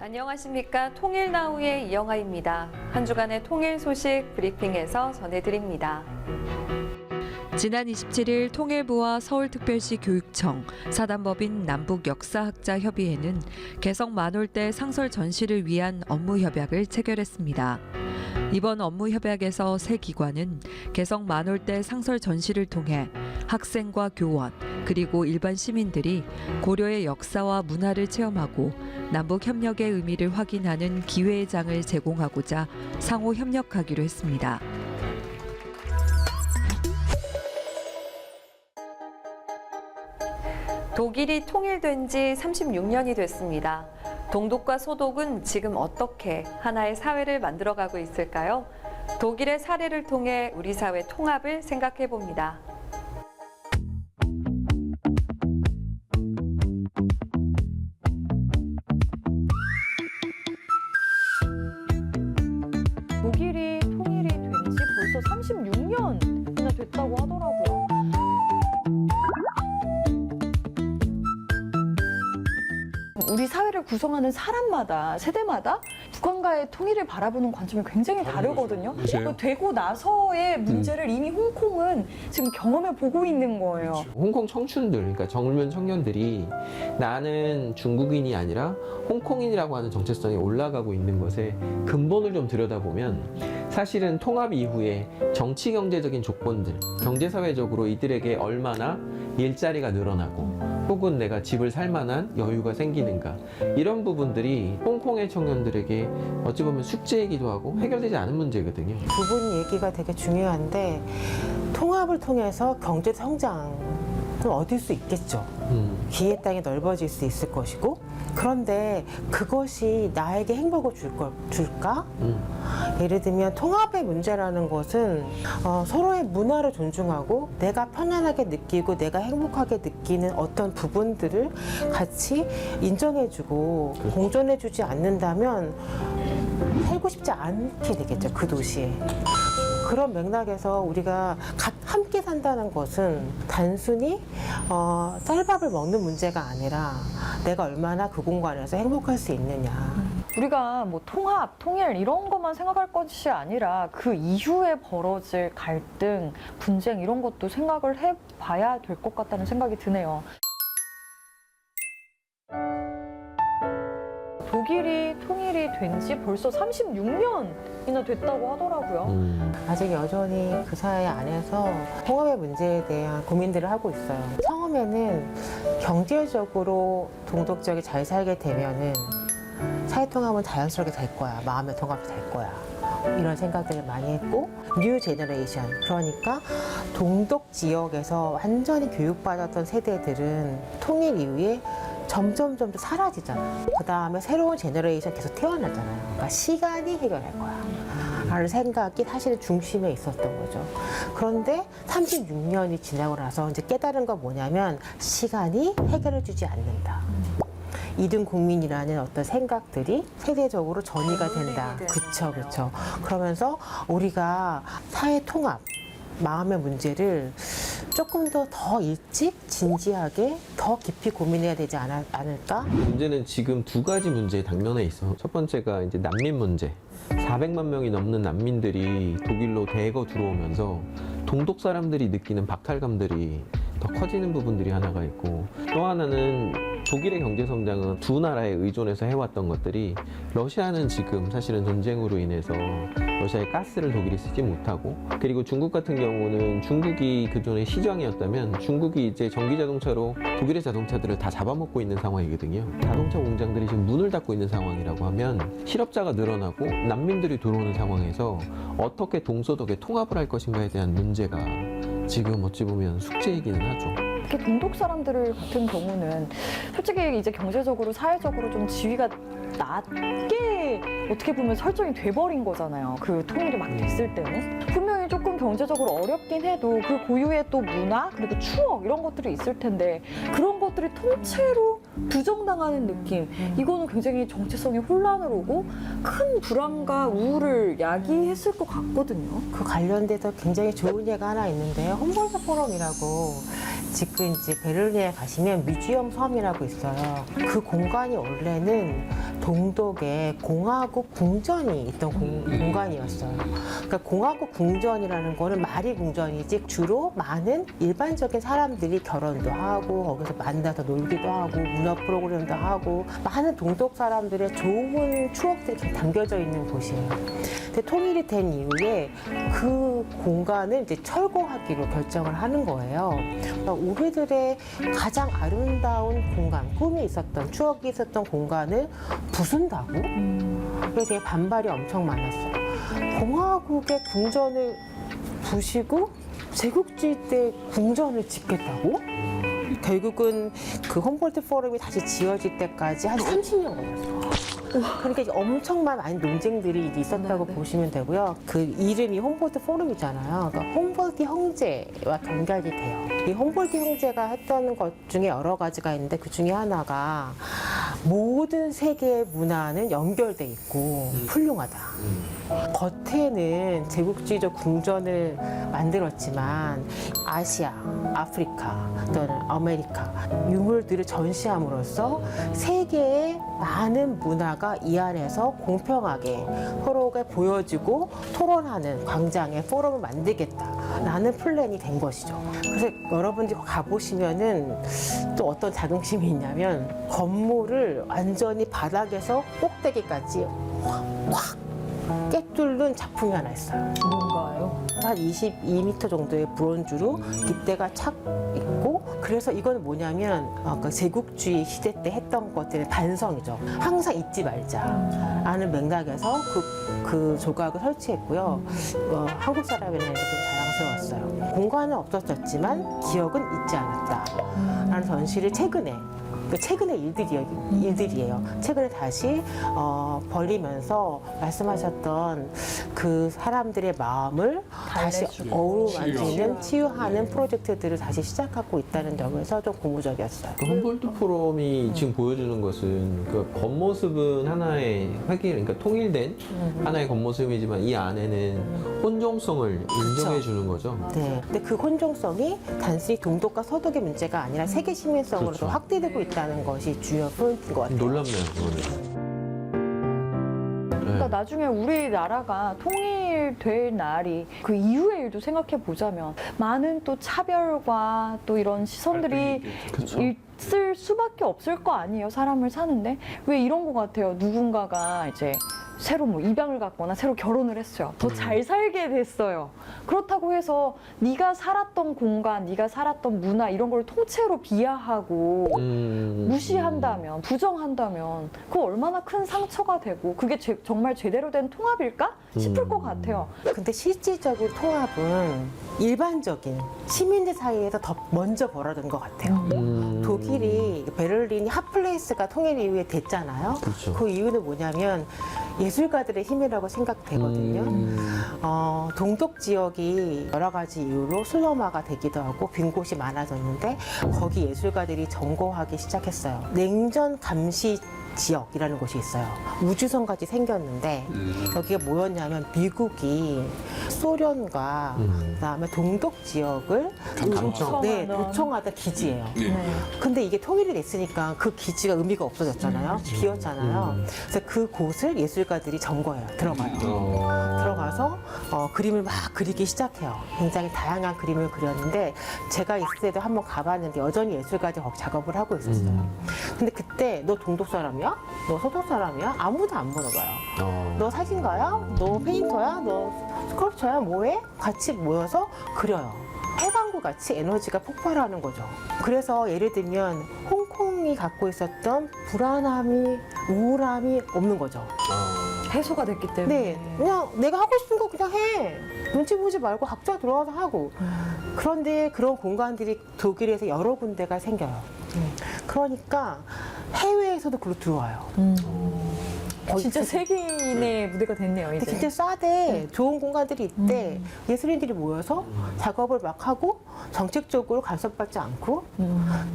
안녕하십니까. 통일나우의 이영아입니다. 한 주간의 통일 소식 브리핑에서 전해드립니다. 지난 27일 통일부와 서울특별시 교육청, 사단법인 남북역사학자협의회는 개성 만월대 상설 전시를 위한 업무 협약을 체결했습니다. 이번 업무 협약에서 세 기관은 개성 만월대 상설 전시를 통해 학생과 교원, 그리고 일반 시민들이 고려의 역사와 문화를 체험하고 남북 협력의 의미를 확인하는 기회의 장을 제공하고자 상호 협력하기로 했습니다. 독일이 통일된 지 36년이 됐습니다. 동독과 소독은 지금 어떻게 하나의 사회를 만들어가고 있을까요? 독일의 사례를 통해 우리 사회 통합을 생각해 봅니다. 독일이 통일이 된 지 벌써 36년이나 됐다고 하더라고요. 우리 사회를 구성하는 사람마다, 세대마다 북한과의 통일을 바라보는 관점이 굉장히 다르거든요. 되고 나서의 문제를 이미 홍콩은 지금 경험해 보고 있는 거예요. 그렇죠. 홍콩 청춘들, 그러니까 젊은 청년들이 나는 중국인이 아니라 홍콩인이라고 하는 정체성이 올라가고 있는 것에 근본을 좀 들여다보면 사실은 통합 이후에 정치 경제적인 조건들, 경제사회적으로 이들에게 얼마나 일자리가 늘어나고 혹은 내가 집을 살 만한 여유가 생기는가, 이런 부분들이 홍콩의 청년들에게 어찌 보면 숙제이기도 하고 해결되지 않은 문제거든요. 두 분 얘기가 되게 중요한데, 통합을 통해서 경제 성장을 얻을 수 있겠죠. 기회 땅이 넓어질 수 있을 것이고, 그런데 그것이 나에게 행복을 줄까? 예를 들면 통합의 문제라는 것은 서로의 문화를 존중하고 내가 편안하게 느끼고 내가 행복하게 느끼는 어떤 부분들을 같이 인정해주고 공존해주지 않는다면 살고 싶지 않게 되겠죠, 그 도시에. 그런 맥락에서 우리가 함께 산다는 것은 단순히 쌀밥을 먹는 문제가 아니라 내가 얼마나 그 공간에서 행복할 수 있느냐. 우리가 뭐 통합, 통일 이런 것만 생각할 것이 아니라 그 이후에 벌어질 갈등, 분쟁 이런 것도 생각을 해봐야 될 것 같다는 생각이 드네요. 독일이 통일이 된 지 벌써 36년이나 됐다고 하더라고요. 아직 여전히 그 사회 안에서 통합의 문제에 대한 고민들을 하고 있어요. 처음에는 경제적으로 동독적이 잘 살게 되면은 사회 통합은 자연스럽게 될 거야. 마음의 통합이 될 거야. 이런 생각들을 많이 했고, 뉴 제너레이션, 그러니까 동독 지역에서 완전히 교육받았던 세대들은 통일 이후에 점점 사라지잖아요. 그 다음에 새로운 제너레이션 계속 태어나잖아요. 그러니까 시간이 해결할 거야 라는 생각이 사실은 중심에 있었던 거죠. 그런데 36년이 지나고 나서 이제 깨달은 건 뭐냐면, 시간이 해결해 주지 않는다. 이등 국민이라는 어떤 생각들이 세대적으로 전이가 된다. 그쵸. 그러면서 우리가 사회 통합, 마음의 문제를 조금 더 일찍 진지하게 더 깊이 고민해야 되지 않을까? 문제는 지금 두 가지 문제에 당면해 있어. 첫 번째가 이제 난민 문제. 400만 명이 넘는 난민들이 독일로 대거 들어오면서 동독 사람들이 느끼는 박탈감들이 더 커지는 부분들이 하나가 있고, 또 하나는 독일의 경제 성장은 두 나라에 의존해서 해왔던 것들이, 러시아는 지금 사실은 전쟁으로 인해서 러시아의 가스를 독일이 쓰지 못하고, 그리고 중국 같은 경우는 중국이 그전에 시장이었다면 중국이 이제 전기 자동차로 독일의 자동차들을 다 잡아먹고 있는 상황이거든요. 자동차 공장들이 지금 문을 닫고 있는 상황이라고 하면 실업자가 늘어나고 난민들이 들어오는 상황에서 어떻게 동서독의 통합을 할 것인가에 대한 문제가 지금 어찌 보면 숙제이기는 하죠. 특히 동독 사람들 같은 경우는 솔직히 이제 경제적으로, 사회적으로 좀 지위가 낮게 어떻게 보면 설정이 돼버린 거잖아요. 그 통일이 막 됐을 때는. 분명히 조금 경제적으로 어렵긴 해도 그 고유의 또 문화, 그리고 추억 이런 것들이 있을 텐데, 그런 것들이 통째로 부정당하는 느낌, 이거는 굉장히 정체성이 혼란을 오고 큰 불안과 우울을 야기했을 것 같거든요. 그 관련돼서 굉장히 좋은 예가 하나 있는데요. 홈볼트 포럼이라고 지금 이제 베를린에 가시면 뮤지엄 섬이라고 있어요. 그 공간이 원래는 동독에 공화국 궁전이 있던 공간이었어요. 그러니까 공화국 궁전이라는 거는 말이 궁전이지 주로 많은 일반적인 사람들이 결혼도 하고 거기서 만나서 놀기도 하고 문화 프로그램도 하고 많은 동독 사람들의 좋은 추억들이 담겨져 있는 곳이에요. 근데 통일이 된 이후에 그 공간을 이제 철거하기로 결정을 하는 거예요. 그러니까 우리들의 가장 아름다운 공간, 꿈이 있었던 추억이 있었던 공간을 부순다고? 그게 되게 반발이 엄청 많았어요. 공화국의 궁전을 부시고 제국주의 때 궁전을 짓겠다고? 결국은 그 홈볼트 포럼이 다시 지어질 때까지 한 30년 걸렸어요. 그러니까 이제 엄청난 많은 논쟁들이 있었다고 보시면 되고요. 그 이름이 홈볼트 포럼이잖아요. 그러니까 홈볼트 형제와 연결이 돼요. 이 홈볼트 형제가 했던 것 중에 여러 가지가 있는데 그 중에 하나가 모든 세계의 문화는 연결돼 있고 훌륭하다. 겉에는 제국주의적 궁전을 만들었지만 아시아, 아프리카 또는 아메리카 유물들을 전시함으로써 세계의 많은 문화가 이 안에서 공평하게 서로가 보여지고 토론하는 광장의 포럼을 만들겠다라는 플랜이 된 것이죠. 그래서 여러분들이 가보시면은 또 어떤 자긍심이 있냐면 건물을 완전히 바닥에서 꼭대기까지 확 꿰뚫는 작품이 하나 있어요. 뭔가요? 한 22m 정도의 브론즈로 깃대가 착 있고, 그래서 이건 뭐냐면 그 제국주의 시대 때 했던 것들의 반성이죠. 항상 잊지 말자라는 맥락에서 그 조각을 설치했고요. 한국 사람이라는 게 좀 자랑스러웠어요. 공간은 없었지만 기억은 잊지 않았다라는 전시를 최근에 일들이에요. 최근에 다시 벌리면서 말씀하셨던 그 사람들의 마음을 다시 어루만지는 치유하는 프로젝트들을 다시 시작하고 있다는 점에서 좀 고무적이었어요. 그 홈볼트 포럼이 지금 보여주는 것은 그 겉모습은 하나의 그러니까 통일된 하나의 겉모습이지만 이 안에는 혼종성을 인정해 주는 거죠. 네. 근데 그 혼종성이 단순히 동독과 서독의 문제가 아니라 세계 시민성으로 그렇죠. 도 확대되고 있다는 것이 중요한 포인트인 것 같아요. 놀랍네요, 그거는. 그러니까 나중에 우리나라가 통일될 날이 그 이후의 일도 생각해 보자면 많은 또 차별과 또 이런 시선들이 그렇죠. 있을 수밖에 없을 거 아니에요. 사람을 사는데 왜 이런 것 같아요. 누군가가 이제 새로 뭐 입양을 갔거나 새로 결혼을 했어요. 더 잘 살게 됐어요. 그렇다고 해서 네가 살았던 공간, 네가 살았던 문화 이런 걸 통째로 비하하고 무시한다면, 부정한다면 그거 얼마나 큰 상처가 되고 그게 정말 제대로 된 통합일까 싶을 것 같아요. 근데 실질적으로 통합은 일반적인 시민들 사이에서 더 먼저 벌어진 것 같아요. 독일이 베를린이 핫플레이스가 통일 이후에 됐잖아요. 그렇죠. 그 이유는 뭐냐면 예술가들의 힘이라고 생각되거든요. 동독 지역이 여러 가지 이유로 슬럼화가 되기도 하고 빈 곳이 많아졌는데 거기 예술가들이 점거하기 시작했어요. 냉전 감시 지역이라는 곳이 있어요. 우주선같이 생겼는데 여기가 뭐였냐면 미국이 소련과 그다음에 동독 지역을 요청하던 기지예요. 근데 이게 통일이 됐으니까 그 기지가 의미가 없어졌잖아요. 비었잖아요. 그래서 그 곳을 예술가들이 점거해요. 들어가서 그림을 막 그리기 시작해요. 굉장히 다양한 그림을 그렸는데 제가 있을 때도 한번 가봤는데 여전히 예술가들이 거기 작업을 하고 있었어요. 근데 그때 너 동독 사람이야? 너 서독 사람이야? 아무도 안 물어봐요. 너 사진가야? 너 페인터야? 너 스컬프처야? 뭐해? 같이 모여서 그려요. 해방구 같이 에너지가 폭발하는 거죠. 그래서 예를 들면 홍콩이 갖고 있었던 불안함이, 우울함이 없는 거죠. 해소가 됐기 때문에. 네, 그냥 내가 하고 싶은 거 그냥 해. 눈치 보지 말고 각자 들어와서 하고. 그런데 그런 공간들이 독일에서 여러 군데가 생겨요. 그러니까 해외에서도 그로 들어와요. 진짜 세계인의 무대가 됐네요, 이제. 진짜 싸대 좋은 공간들이 있대. 예술인들이 모여서 작업을 막 하고 정책적으로 간섭받지 않고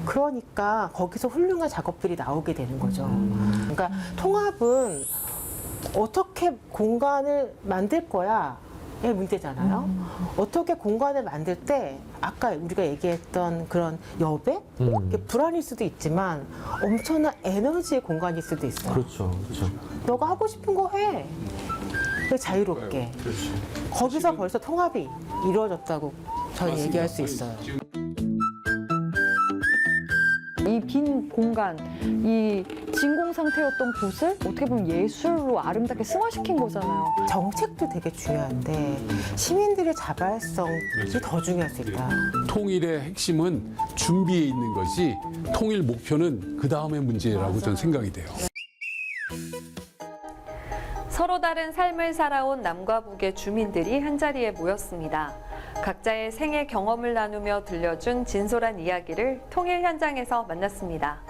그러니까 거기서 훌륭한 작업들이 나오게 되는 거죠. 그러니까 통합은 어떻게 공간을 만들 거야 문제잖아요. 어떻게 공간을 만들 때 아까 우리가 얘기했던 그런 여백? 이게 불안일 수도 있지만 엄청난 에너지의 공간일 수도 있어요. 그렇죠. 그렇죠. 너가 하고 싶은 거 해. 자유롭게. 거기서 벌써 통합이 이루어졌다고 저는 얘기할 수 있어요. 이 빈 공간, 이 진공 상태였던 곳을 어떻게 보면 예술로 아름답게 승화시킨 거잖아요. 정책도 되게 중요한데 시민들의 자발성이 더 중요할 수 있다. 통일의 핵심은 준비에 있는 것이 통일 목표는 그 다음의 문제라고 저는 생각이 돼요. 서로 다른 삶을 살아온 남과 북의 주민들이 한자리에 모였습니다. 각자의 생애 경험을 나누며 들려준 진솔한 이야기를 통일 현장에서 만났습니다.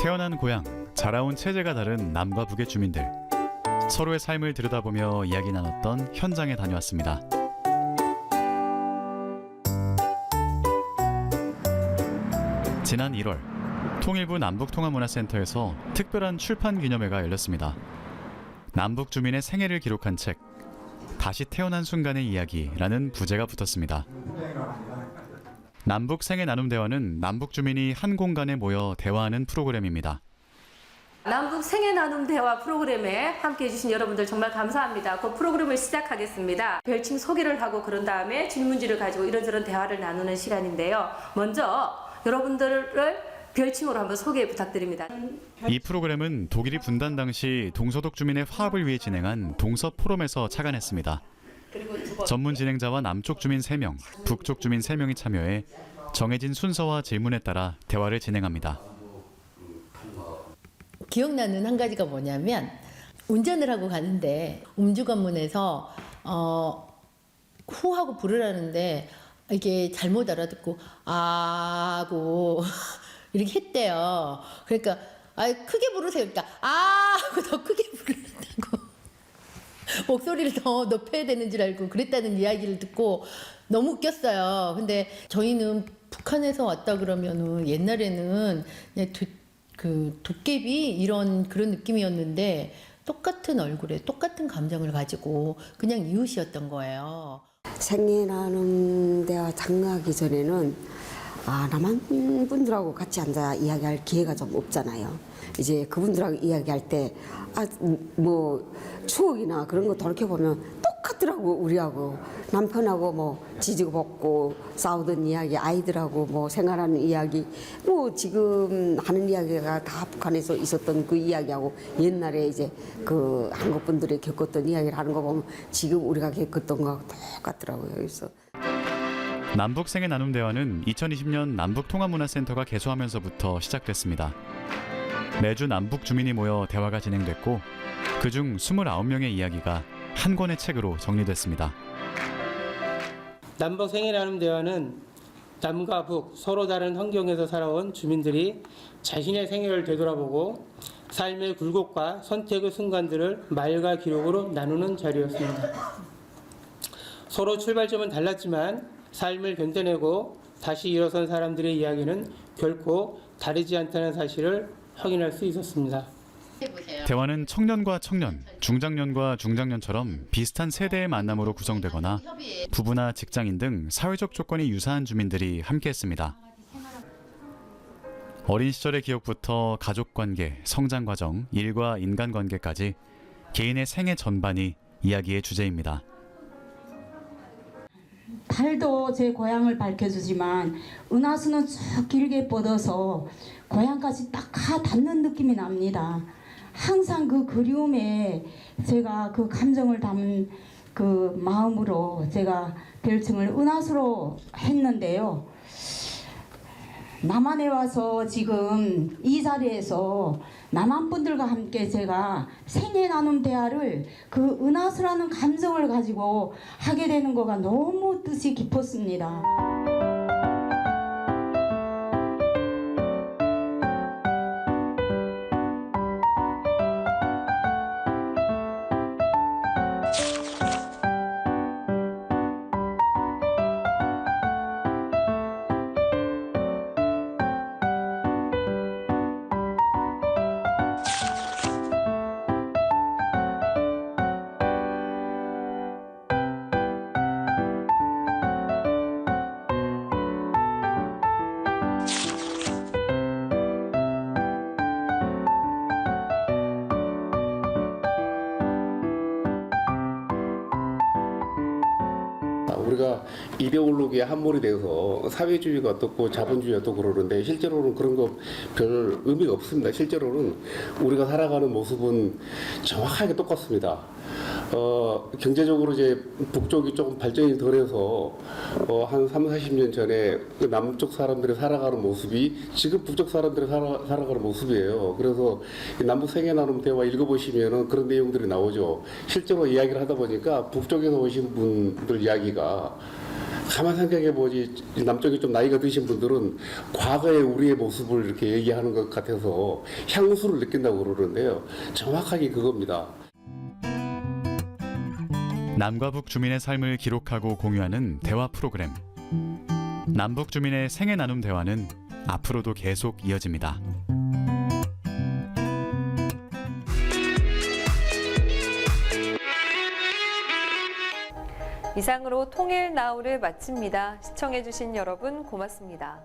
태어난 고향, 자라온 체제가 다른 남과 북의 주민들. 서로의 삶을 들여다보며 이야기 나눴던 현장에 다녀왔습니다. 지난 1월, 통일부 남북통합문화센터에서 특별한 출판 기념회가 열렸습니다. 남북 주민의 생애를 기록한 책, 다시 태어난 순간의 이야기라는 부제가 붙었습니다. 남북 생애 나눔 대화는 남북 주민이 한 공간에 모여 대화하는 프로그램입니다. 남북 생애 나눔 대화 프로그램에 함께해 주신 여러분들 정말 감사합니다. 그 프로그램을 시작하겠습니다. 별칭 소개를 하고 그런 다음에 질문지를 가지고 이런저런 대화를 나누는 시간인데요. 먼저 여러분들을 별칭으로 한번 소개 부탁드립니다. 이 프로그램은 독일이 분단 당시 동서독 주민의 화합을 위해 진행한 동서 포럼에서 착안했습니다. 전문 진행자와 남쪽 주민 3명, 북쪽 주민 3명이 참여해 정해진 순서와 질문에 따라 대화를 진행합니다. 기억나는 한 가지가 뭐냐면 운전을 하고 가는데 음주관문에서 후 하고 부르라는데 이게 잘못 알아듣고 아고 이렇게 했대요. 그러니까 크게 부르세요. 그러니까 아 하고 더 크게 부르는다고 목소리를 더 높여야 되는 줄 알고 그랬다는 이야기를 듣고 너무 웃겼어요. 근데 저희는 북한에서 왔다 그러면은 옛날에는 그냥 도깨비 이런 그런 느낌이었는데 똑같은 얼굴에 똑같은 감정을 가지고 그냥 이웃이었던 거예요. 생애 나눔 대화 참가하기 전에는 남한 분들하고 같이 앉아 이야기할 기회가 좀 없잖아요. 이제 그분들하고 이야기할 때 뭐 추억이나 그런 거 돌이켜보면 똑같더라고. 우리하고 남편하고 뭐 지지고 볶고 싸우던 이야기, 아이들하고 뭐 생활하는 이야기, 뭐 지금 하는 이야기가 다 북한에서 있었던 그 이야기하고 옛날에 이제 그 한국 분들이 겪었던 이야기를 하는 거 보면 지금 우리가 겪었던 거하고 똑같더라고요. 그래서 남북 생애 나눔 대화는 2020년 남북통합문화센터가 개소하면서부터 시작됐습니다. 매주 남북 주민이 모여 대화가 진행됐고 그중 29명의 이야기가 한 권의 책으로 정리됐습니다. 남북 생애 나눔 대화는 남과 북 서로 다른 환경에서 살아온 주민들이 자신의 생애를 되돌아보고 삶의 굴곡과 선택의 순간들을 말과 기록으로 나누는 자리였습니다. 서로 출발점은 달랐지만 삶을 견뎌내고 다시 일어선 사람들의 이야기는 결코 다르지 않다는 사실을 확인할 수 있었습니다. 대화는 청년과 청년, 중장년과 중장년처럼 비슷한 세대의 만남으로 구성되거나 부부나 직장인 등 사회적 조건이 유사한 주민들이 함께했습니다. 어린 시절의 기억부터 가족관계, 성장과정, 일과 인간관계까지 개인의 생애 전반이 이야기의 주제입니다. 달도 제 고향을 밝혀주지만 은하수는 쭉 길게 뻗어서 고향까지 딱 닿는 느낌이 납니다. 항상 그 그리움에 제가 그 감정을 담은 그 마음으로 제가 별칭을 은하수로 했는데요. 남한에 와서 지금 이 자리에서 남한 분들과 함께 제가 생애 나눔 대화를 그 은하수라는 감정을 가지고 하게 되는 거가 너무 뜻이 깊었습니다. 우리가 이데올로기에 함몰이 돼서 사회주의가 어떻고 자본주의가 어떻고 그러는데 실제로는 그런 거 별 의미가 없습니다. 실제로는 우리가 살아가는 모습은 정확하게 똑같습니다. 경제적으로 이제 북쪽이 조금 발전이 덜해서 한 3, 40년 전에 그 남쪽 사람들이 살아가는 모습이 지금 북쪽 사람들이 살아가는 모습이에요. 그래서 남북 생애 나눔 대화 읽어보시면은 그런 내용들이 나오죠. 실제로 이야기를 하다 보니까 북쪽에서 오신 분들 이야기가 가만 생각해보지 남쪽이 좀 나이가 드신 분들은 과거의 우리의 모습을 이렇게 얘기하는 것 같아서 향수를 느낀다고 그러는데요. 정확하게 그겁니다. 남과 북 주민의 삶을 기록하고 공유하는 대화 프로그램. 남북 주민의 생애 나눔 대화는 앞으로도 계속 이어집니다. 이상으로 통일 나우를 마칩니다. 시청해주신 여러분 고맙습니다.